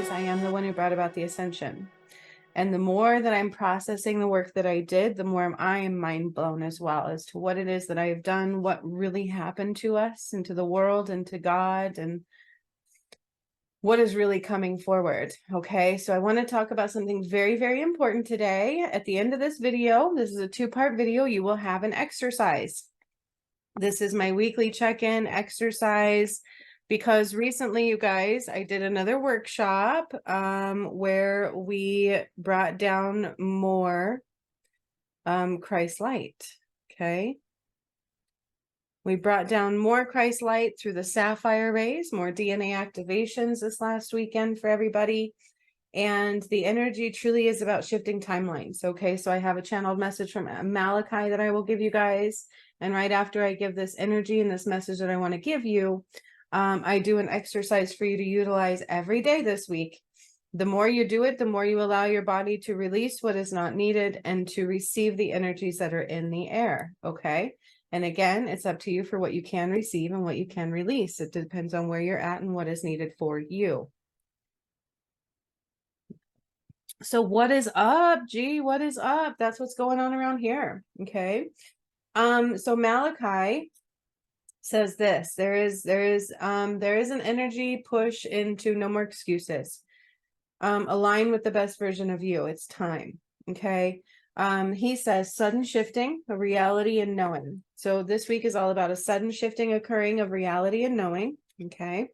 guys, I am the one who brought about the ascension. And the more that I'm processing the work that I did, the more I am mind blown as well as to what it is that I have done, what really happened to us and to the world and to God, and what is really coming forward. Okay, so I want to talk about something very, very important today. At the end of this video, this is a two-part video, you will have an exercise. This is my weekly check-in exercise because recently, you guys, I did another workshop where we brought down more Christ light. Okay. We brought down more Christ light through the sapphire rays, more DNA activations this last weekend for everybody. And the energy truly is about shifting timelines. Okay, so I have a channeled message from Malachi that I will give you guys. And right after I give this energy and this message that I want to give you, I do an exercise for you to utilize every day this week. The more you do it, the more you allow your body to release what is not needed and to receive the energies that are in the air. Okay. And again, it's up to you for what you can receive and what you can release. It depends on where you're at and what is needed for you. So what is up? Gee, what is up? That's what's going on around here. Okay. So Malachi says this, there is an energy push into no more excuses. Align with the best version of you. It's time. Okay. He says sudden shifting of reality and knowing. So this week is all about a sudden shifting occurring of reality and knowing. Okay.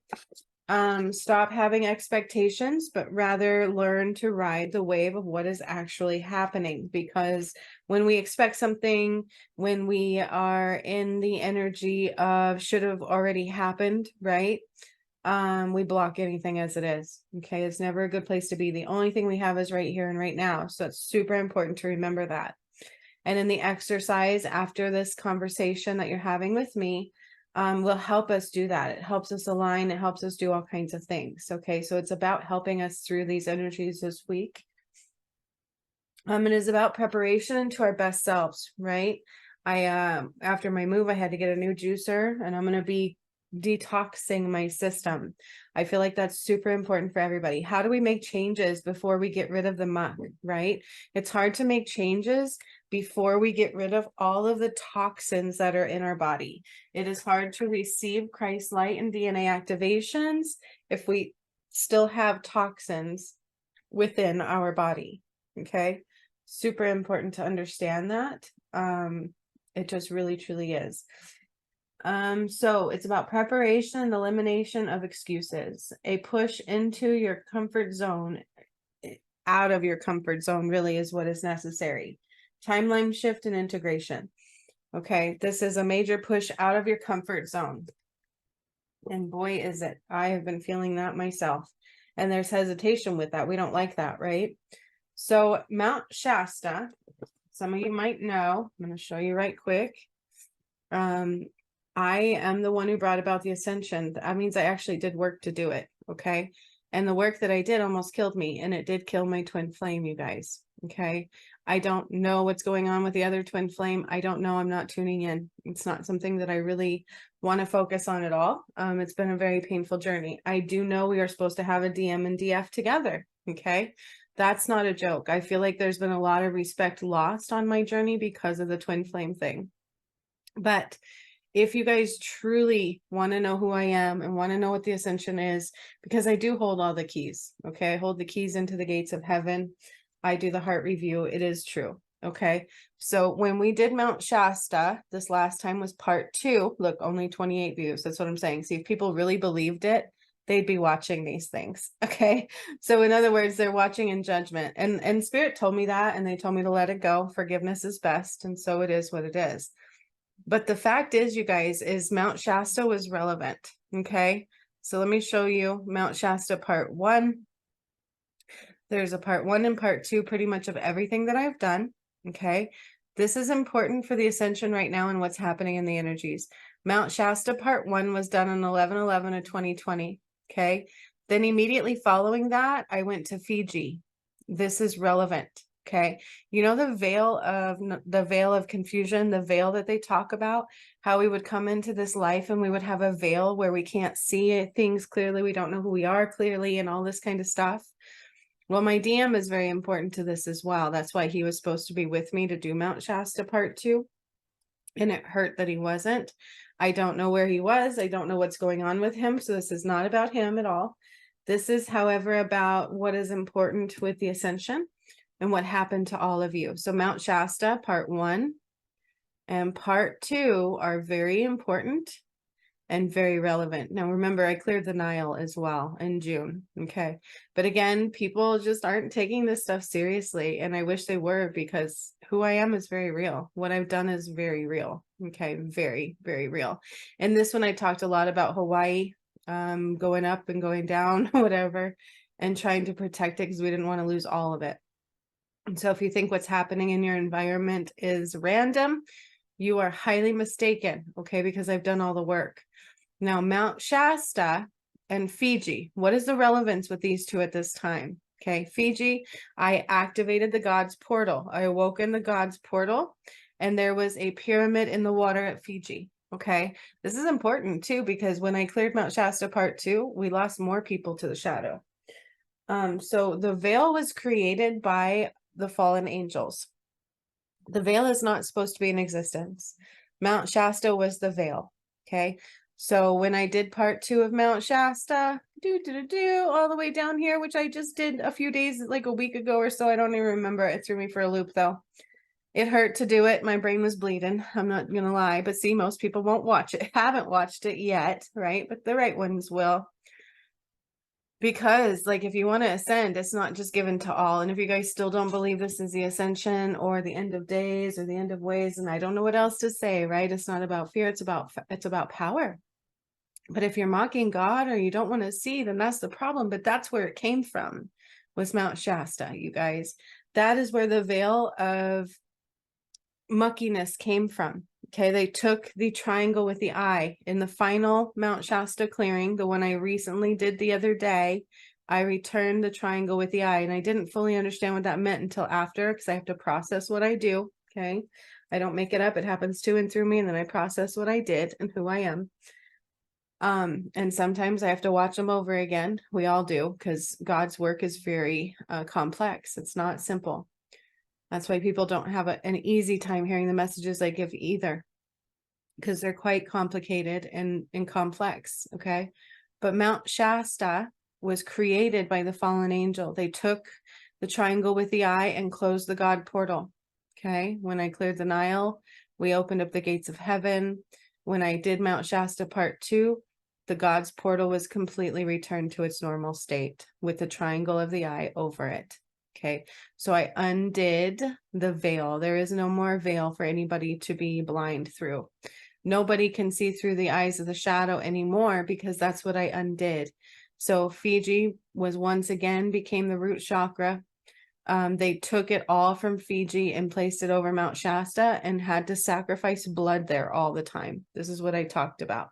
Stop having expectations, but rather learn to ride the wave of what is actually happening. Because when we expect something, when we are in the energy of should have already happened, right? We block anything as it is. Okay, it's never a good place to be. The only thing we have is right here and right now. So it's super important to remember that. And in the exercise after this conversation that you're having with me, will help us do that. It helps us align. It helps us do all kinds of things. Okay, so it's about helping us through these energies this week. It is about preparation to our best selves, right? After my move, I had to get a new juicer, and I'm going to be detoxing my system. I feel like that's super important for everybody. How do we make changes before we get rid of the muck, right? It's hard to make changes before we get rid of all of the toxins that are in our body. It is hard to receive Christ light and DNA activations if we still have toxins within our body. Okay, super important to understand that. It just really truly is. So it's about preparation and elimination of excuses, a push into your comfort zone, out of your comfort zone really is what is necessary. Timeline shift and integration. Okay, this is a major push out of your comfort zone. And boy, is it. I have been feeling that myself. And there's hesitation with that. We don't like that, right? So Mt Shasta, some of you might know, I'm going to show you right quick. I am the one who brought about the ascension. That means I actually did work to do it. Okay. And the work that I did almost killed me, and it did kill my twin flame, you guys. Okay. I don't know what's going on with the other twin flame. I don't know. I'm not tuning in. It's not something that I really want to focus on at all. It's been a very painful journey. I do know we are supposed to have a DM and DF together. Okay. That's not a joke. I feel like there's been a lot of respect lost on my journey because of the twin flame thing. But if you guys truly want to know who I am and want to know what the ascension is, because I do hold all the keys. Okay. I hold the keys into the gates of heaven. I do the heart review. It is true. Okay. So when we did Mt Shasta, this last time was part 2. Look, only 28 views. That's what I'm saying. See, if people really believed it, they'd be watching these things. Okay. So in other words, they're watching in judgment, and Spirit told me that, and they told me to let it go. Forgiveness is best. And so it is what it is. But the fact is, you guys, is Mt Shasta was relevant. Okay. So let me show you Mt Shasta part 1. There's a part 1 and part 2, pretty much of everything that I've done. Okay. This is important for the ascension right now and what's happening in the energies. Mt Shasta part 1 was done on 11/11 of 2020. Okay. Then immediately following that, I went to Fiji. This is relevant. Okay. You know, the veil of confusion, the veil that they talk about, how we would come into this life and we would have a veil where we can't see things clearly. We don't know who we are clearly and all this kind of stuff. Well, my DM is very important to this as well. That's why he was supposed to be with me to do Mount Shasta part 2. And it hurt that he wasn't. I don't know where he was. I don't know what's going on with him. So this is not about him at all. This is, however, about what is important with the ascension and what happened to all of you. So Mount Shasta, part 1 and part 2 are very important and very relevant. Now, remember, I cleared the Nile as well in June. Okay. But again, people just aren't taking this stuff seriously. And I wish they were, because who I am is very real. What I've done is very real. Okay. Very, very real. And this one, I talked a lot about Hawaii, going up and going down, whatever, and trying to protect it because we didn't want to lose all of it. And so if you think what's happening in your environment is random, you are highly mistaken. Okay. Because I've done all the work. Now, Mount Shasta and Fiji, what is the relevance with these two at this time? Okay, Fiji, I activated the God's portal. I awoken the God's portal, and there was a pyramid in the water at Fiji. Okay, this is important too, because when I cleared Mount Shasta part 2, we lost more people to the shadow. So the veil was created by the fallen angels. The veil is not supposed to be in existence. Mount Shasta was the veil. Okay. So when I did part 2 of Mount Shasta, all the way down here, which I just did a few days, like a week ago or so, I don't even remember. It threw me for a loop though. It hurt to do it. My brain was bleeding. I'm not going to lie, but see, most people won't watch it. Haven't watched it yet, right? But the right ones will. Because like, if you want to ascend, it's not just given to all. And if you guys still don't believe this is the ascension or the end of days or the end of ways, and I don't know what else to say, right? It's not about fear. It's about power. But if you're mocking God or you don't want to see, then that's the problem. But that's where it came from, was Mount Shasta, you guys. That is where the veil of muckiness came from. Okay, they took the triangle with the eye in the final Mount Shasta clearing, the one I recently did the other day. I returned the triangle with the eye, and I didn't fully understand what that meant until after, because I have to process what I do. Okay, I don't make it up. It happens to and through me, and then I process what I did and who I am. And sometimes I have to watch them over again. We all do, because God's work is very complex. It's not simple. That's why people don't have an easy time hearing the messages I give either, because they're quite complicated and complex. Okay. But Mount Shasta was created by the fallen angel. They took the triangle with the eye and closed the God portal. Okay. When I cleared the Nile, we opened up the gates of heaven. When I did Mount Shasta part 2, the God's portal was completely returned to its normal state with the triangle of the eye over it. Okay, so I undid the veil. There is no more veil for anybody to be blind through. Nobody can see through the eyes of the shadow anymore, because that's what I undid. So Fiji was once again became the root chakra. They took it all from Fiji and placed it over Mount Shasta and had to sacrifice blood there all the time. This is what I talked about.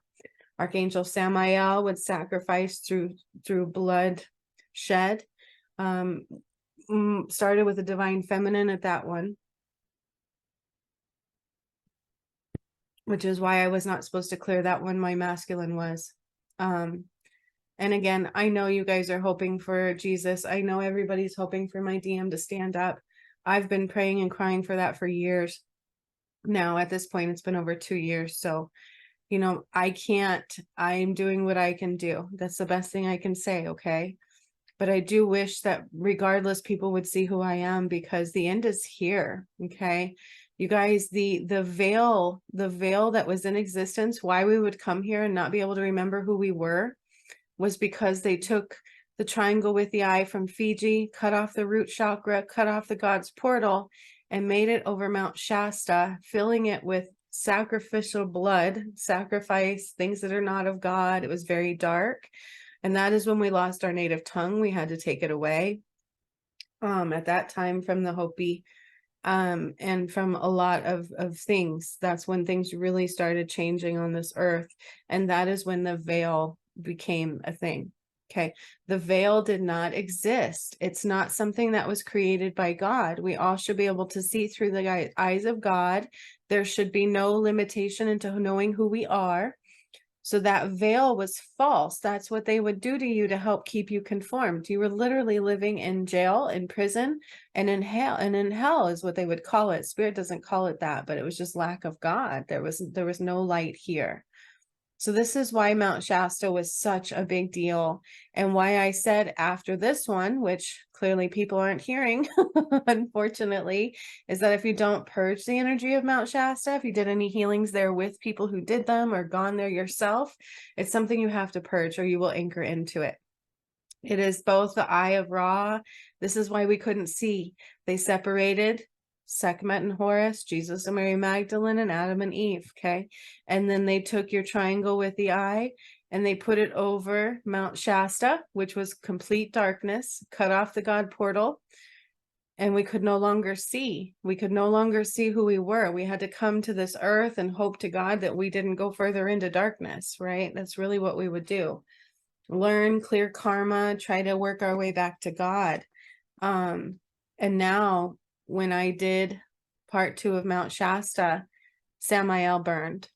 Archangel Samael would sacrifice through blood shed. Started with the divine feminine at that one, which is why I was not supposed to clear that one. My masculine was. And again, I know you guys are hoping for Jesus. I know everybody's hoping for my DM to stand up. I've been praying and crying for that for years. Now, at this point, it's been over 2 years. So, you know, I'm doing what I can do. That's the best thing I can say. Okay. But I do wish that regardless, people would see who I am, because the end is here. Okay. You guys, the veil that was in existence, why we would come here and not be able to remember who we were, was because they took the triangle with the eye from Fiji, cut off the root chakra, cut off the God's portal, and made it over Mount Shasta, filling it with sacrificial blood, sacrifice, things that are not of God. It was very dark. And that is when we lost our native tongue. We had to take it away. At that time, from the Hopi, and from a lot of things. That's when things really started changing on this earth. And that is when the veil became a thing. Okay. The veil did not exist. It's not something that was created by God. We all should be able to see through the eyes of God. There should be no limitation into knowing who we are. So that veil was false. That's what they would do to you to help keep you conformed. You were literally living in jail, in prison, and in hell. And in hell is what they would call it. Spirit doesn't call it that, but it was just lack of God. There was no light here. So this is why Mount Shasta was such a big deal, and why I said after this one, which clearly people aren't hearing, unfortunately, is that if you don't purge the energy of Mount Shasta, if you did any healings there with people who did them or gone there yourself, it's something you have to purge or you will anchor into it. It is both the eye of Ra. This is why we couldn't see. They separated Sekhmet and Horus, Jesus and Mary Magdalene, and Adam and Eve, okay? And then they took your triangle with the eye and they put it over Mount Shasta, which was complete darkness, cut off the God portal, and we could no longer see. We could no longer see who we were. We had to come to this earth and hope to God that we didn't go further into darkness, right? That's really what we would do. Learn, clear karma, try to work our way back to God. And now when I did part 2 of Mount Shasta, Samael burned.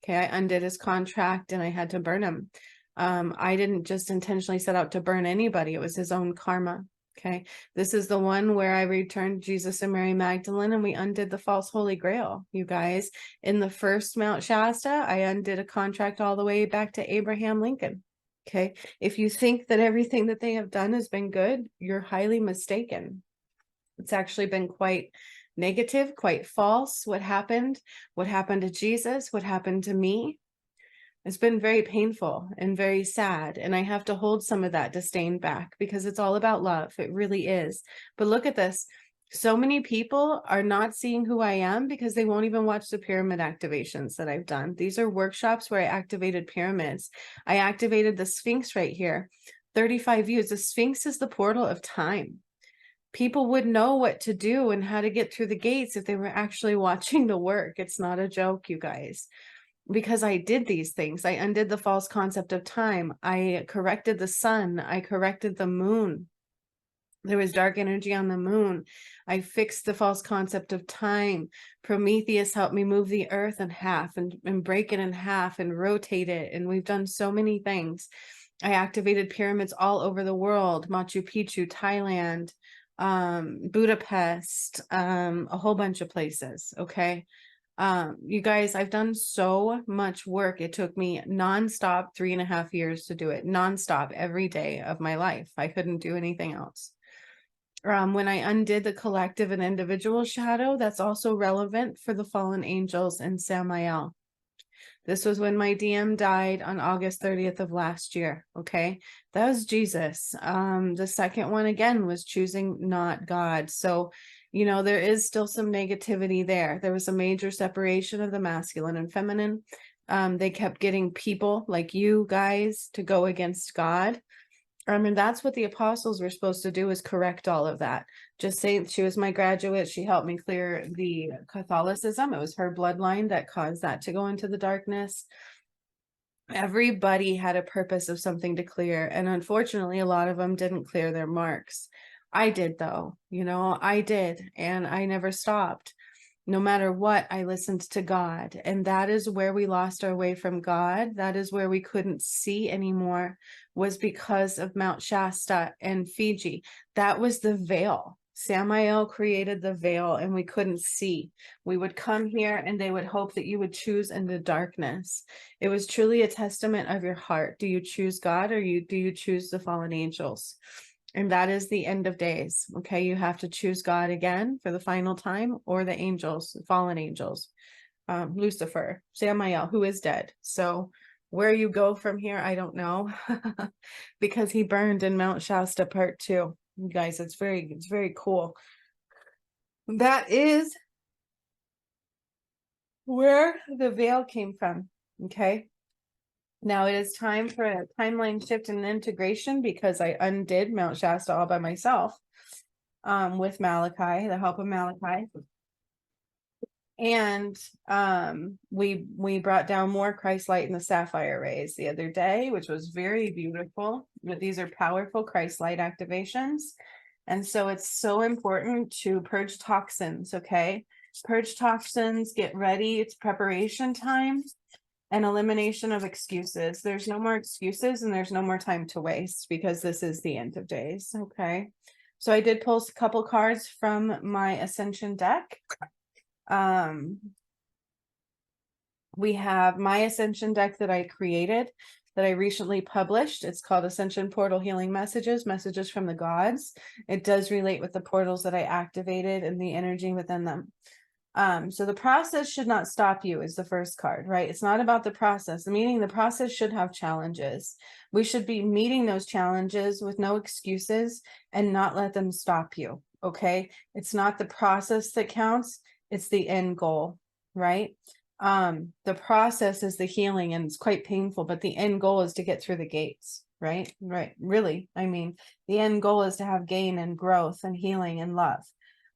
Okay, I undid his contract and I had to burn him. I didn't just intentionally set out to burn anybody. It was his own karma. Okay, this is the one where I returned Jesus and Mary Magdalene and we undid the false Holy Grail, you guys. In the first Mount Shasta, I undid a contract all the way back to Abraham Lincoln. Okay, if you think that everything that they have done has been good, you're highly mistaken. It's actually been quite negative, quite false. What happened to Jesus, what happened to me. It's been very painful and very sad. And I have to hold some of that disdain back because it's all about love. It really is. But look at this. So many people are not seeing who I am because they won't even watch the pyramid activations that I've done. These are workshops where I activated pyramids. I activated the Sphinx right here. 35 views. The Sphinx is the portal of time. People would know what to do and how to get through the gates if they were actually watching the work. It's not a joke, you guys. Because I did these things. I undid the false concept of time. I corrected the sun. I corrected the moon. There was dark energy on the moon. I fixed the false concept of time. Prometheus helped me move the earth in half and break it in half and rotate it. And we've done so many things. I activated pyramids all over the world. Machu Picchu, Thailand, Budapest, a whole bunch of places. Okay. You guys, I've done so much work. It took me nonstop 3.5 years to do it, nonstop every day of my life. I couldn't do anything else. When I undid the collective and individual shadow, that's also relevant for the fallen angels and Samael. This was when my DM died on August 30th of last year. Okay, that was Jesus. The second one again was choosing not God. So, you know, there is still some negativity there. There was a major separation of the masculine and feminine. They kept getting people like you guys to go against God. I mean, that's what the apostles were supposed to do, is correct all of that. Just say she was my graduate. She helped me clear the Catholicism. It was her bloodline that caused that to go into the darkness. Everybody had a purpose of something to clear. And unfortunately, a lot of them didn't clear their marks. I did, though. You know, I did. And I never stopped. No matter what, I listened to God. And that is where we lost our way from God. That is where we couldn't see anymore, was because of Mount Shasta and Fiji. That was the veil. Samael created the veil and we couldn't see. We would come here and they would hope that you would choose in the darkness. It was truly a testament of your heart. Do you choose God or do you choose the fallen angels? And that is the end of days. Okay, you have to choose God again for the final time, or the angels, fallen angels, Lucifer, Samael, who is dead. So where you go from here, I don't know, because he burned in Mount Shasta part 2. You guys, it's very cool. That is where the veil came from. Okay. Now it is time for a timeline shift and integration, because I undid Mount Shasta all by myself with Malachi, the help of Malachi. And we brought down more Christ light in the sapphire rays the other day, which was very beautiful. But these are powerful Christ light activations. And so it's so important to purge toxins, okay? Purge toxins, get ready. It's preparation time and elimination of excuses. There's no more excuses and there's no more time to waste because this is the end of days, okay? So I did pull a couple cards from my ascension deck. We have my ascension deck that I created, that I recently published. It's called Ascension Portal Healing Messages, Messages from the Gods. It does relate with the portals that I activated and the energy within them. So the process should not stop you is the first card, right? It's not about the process, meaning the process should have challenges. We should be meeting those challenges with no excuses and not let them stop you, okay? It's not the process that counts, it's the end goal, right? The process is the healing and it's quite painful, but the end goal is to get through the gates, right? Right, really. I mean, the end goal is to have gain and growth and healing and love.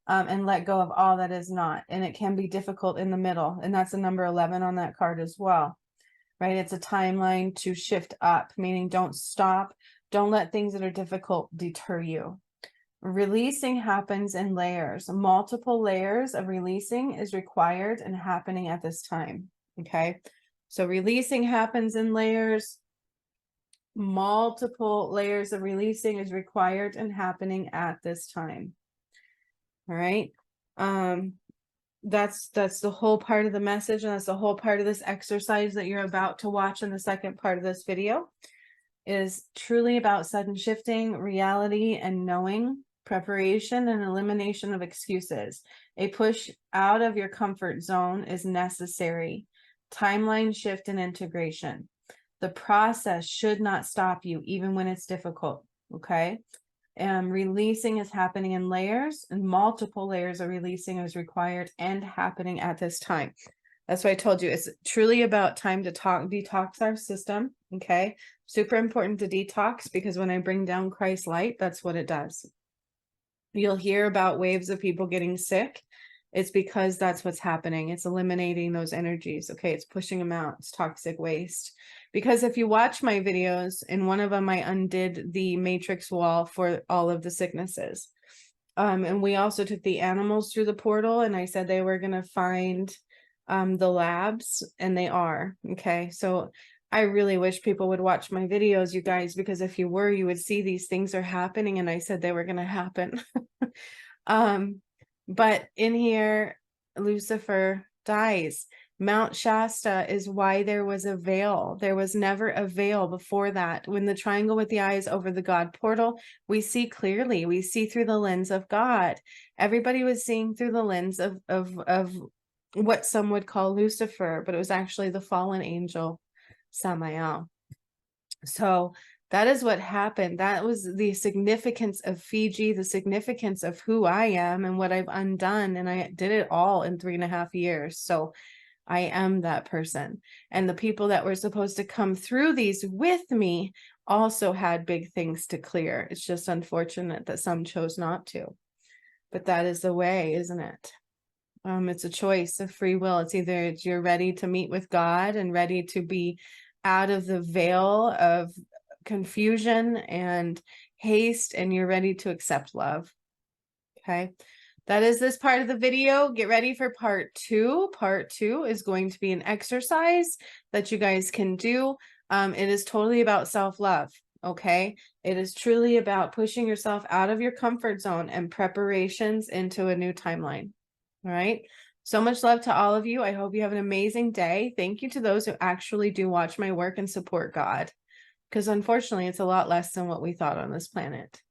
And let go of all that is not. And it can be difficult in the middle. And that's the number 11 on that card as well, right? It's a timeline to shift up, meaning don't stop. Don't let things that are difficult deter you. Releasing happens in layers. Multiple layers of releasing is required and happening at this time, okay? So releasing happens in layers. Multiple layers of releasing is required and happening at this time. All right. That's the whole part of the message, and that's the whole part of this exercise that you're about to watch in the second part of this video. Is truly about sudden shifting, reality, and knowing, preparation, and elimination of excuses. A push out of your comfort zone is necessary. Timeline shift and integration. The process should not stop you, even when it's difficult. Okay. Releasing is happening in layers, and multiple layers of releasing is required and happening at this time. That's why I told you it's truly about time to detox our system. Okay. Super important to detox, because when I bring down Christ light, that's what it does. You'll hear about waves of people getting sick. It's because that's what's happening. It's eliminating those energies. Okay. It's pushing them out. It's toxic waste. Because if you watch my videos, in one of them, I undid the matrix wall for all of the sicknesses. And we also took the animals through the portal, and I said they were going to find the labs, and they are. Okay. So I really wish people would watch my videos, you guys, because if you were, you would see these things are happening, and I said they were going to happen. But in here, Lucifer dies. Mount Shasta is why there was a veil. There was never a veil before that. When the triangle with the eye is over the God portal, we see clearly. We see through the lens of God. Everybody was seeing through the lens of what some would call Lucifer, but it was actually the fallen angel, Samael. So that is what happened. That was the significance of Fiji, the significance of who I am and what I've undone. And I did it all in 3.5 years. So I am that person. And the people that were supposed to come through these with me also had big things to clear. It's just unfortunate that some chose not to. But that is the way, isn't it? It's a choice of free will. It's either you're ready to meet with God and ready to be out of the veil of confusion and haste, and you're ready to accept love. Okay. That is this part of the video. Get ready for part 2. Part 2 is going to be an exercise that you guys can do. It is totally about self-love. Okay. It is truly about pushing yourself out of your comfort zone and preparations into a new timeline. All right. So much love to all of you. I hope you have an amazing day. Thank you to those who actually do watch my work and support God, because unfortunately it's a lot less than what we thought on this planet.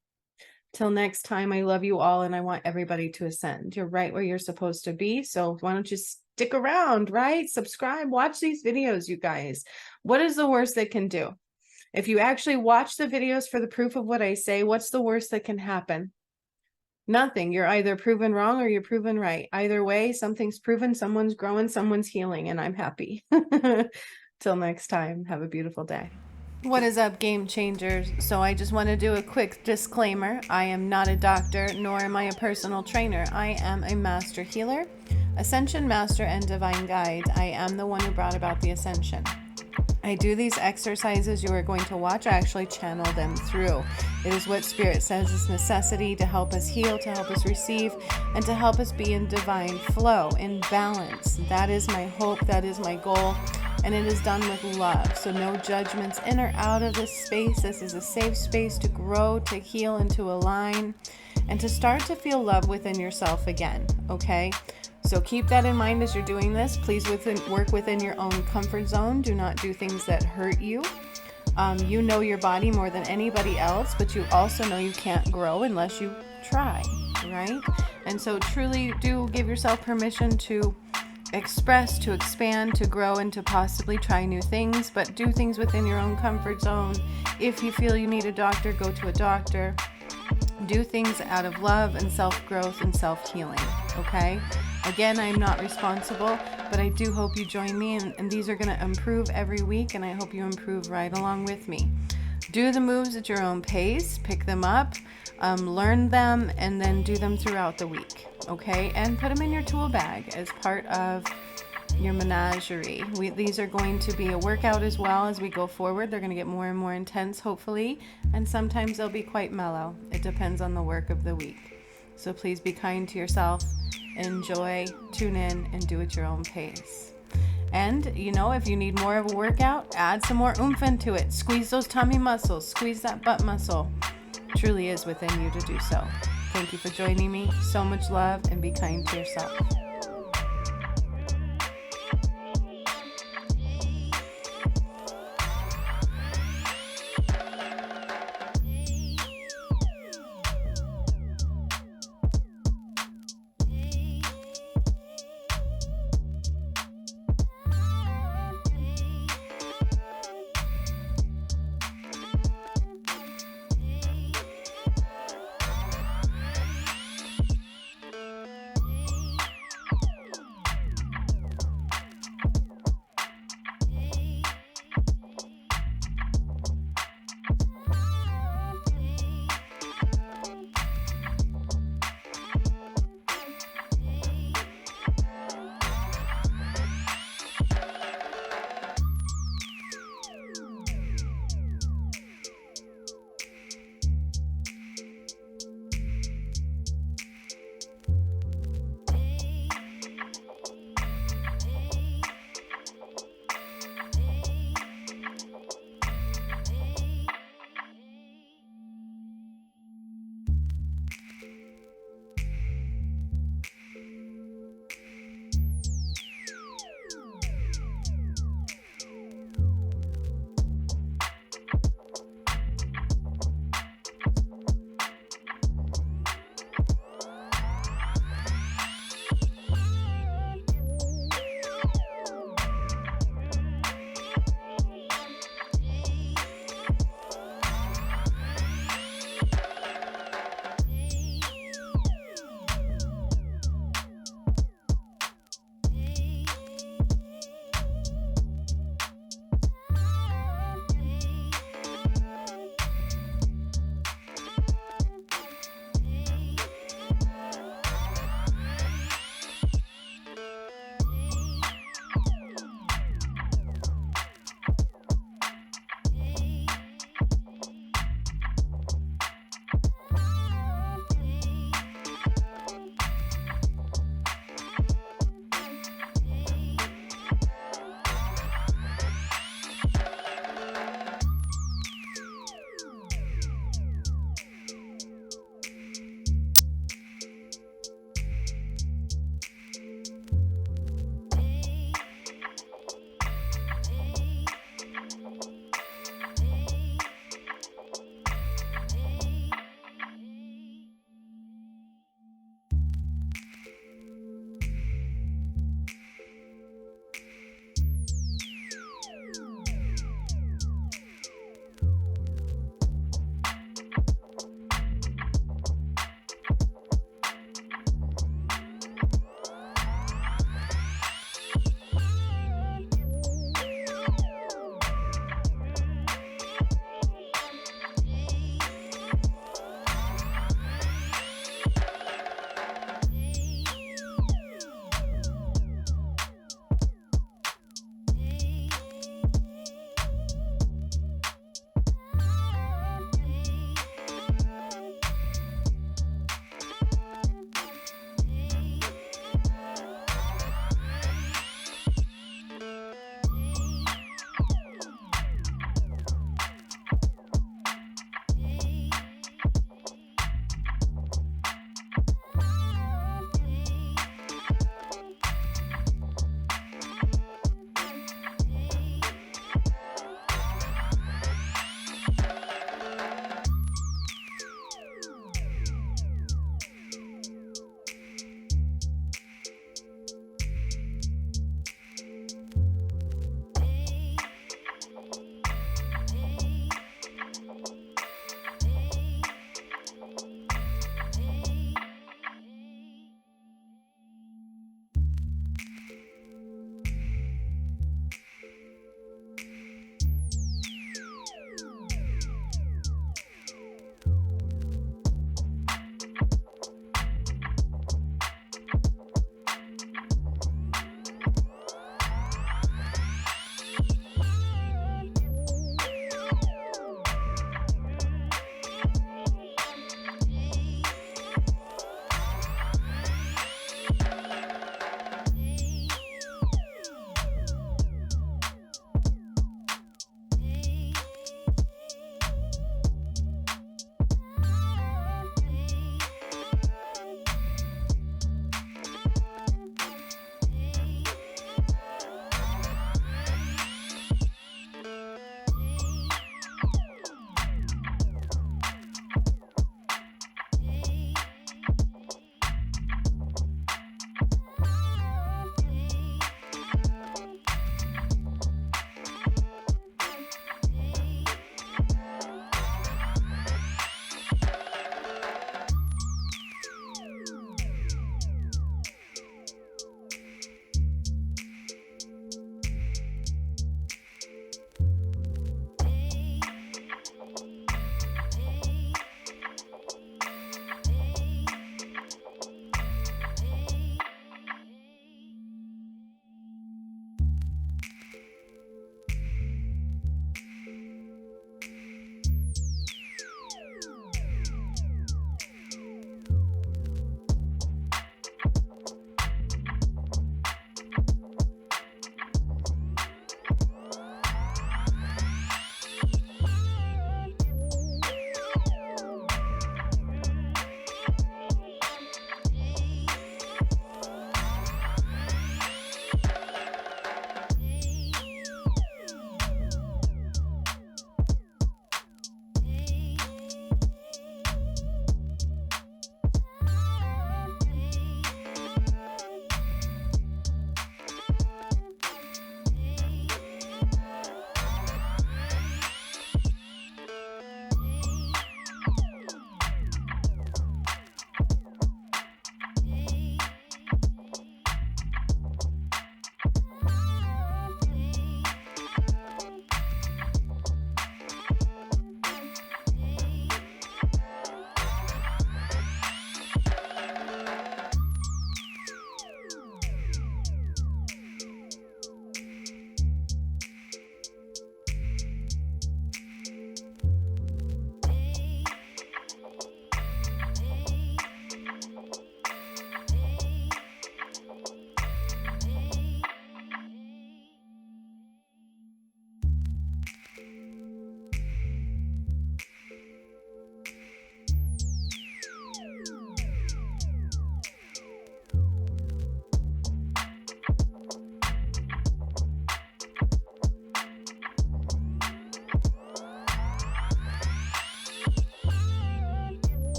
Till next time, I love you all, and I want everybody to ascend. You're right where you're supposed to be. So why don't you stick around, right? Subscribe, watch these videos, you guys. What is the worst that can do? If you actually watch the videos for the proof of what I say, what's the worst that can happen? Nothing. You're either proven wrong or you're proven right. Either way, something's proven, someone's growing, someone's healing, and I'm happy. Till next time, have a beautiful day. What is up, game changers? So I just want to do a quick disclaimer. I am not a doctor, nor am I a personal trainer. I am a master healer, Ascension Master and Divine Guide, I am the one who brought about the ascension. I do these exercises you are going to watch. I actually channel them through. It is what Spirit says is necessity to help us heal, to help us receive, and to help us be in divine flow, in balance. That is my hope. That is my goal. And it is done with love. So no judgments in or out of this space. This is a safe space to grow, to heal, and to align, and to start to feel love within yourself again. Okay? So keep that in mind as you're doing this. Please work within your own comfort zone. Do not do things that hurt you. You know your body more than anybody else, but you also know you can't grow unless you try, right? And so truly do give yourself permission to express, to expand, to grow, and to possibly try new things, but do things within your own comfort zone. If you feel you need a doctor, go to a doctor. Do things out of love and self-growth and self-healing, okay? Again, I'm not responsible, but I do hope you join me, and these are going to improve every week, and I hope you improve right along with me. Do the moves at your own pace, pick them up, learn them, and then do them throughout the week, okay? And put them in your tool bag as part of your menagerie. These are going to be a workout as well as we go forward. They're going to get more and more intense, hopefully, and sometimes they'll be quite mellow. It depends on the work of the week. So please be kind to yourself, enjoy, tune in, and do at your own pace. And, if you need more of a workout, add some more oomph into it. Squeeze those tummy muscles, squeeze that butt muscle. It truly is within you to do so. Thank you for joining me. So much love, and be kind to yourself.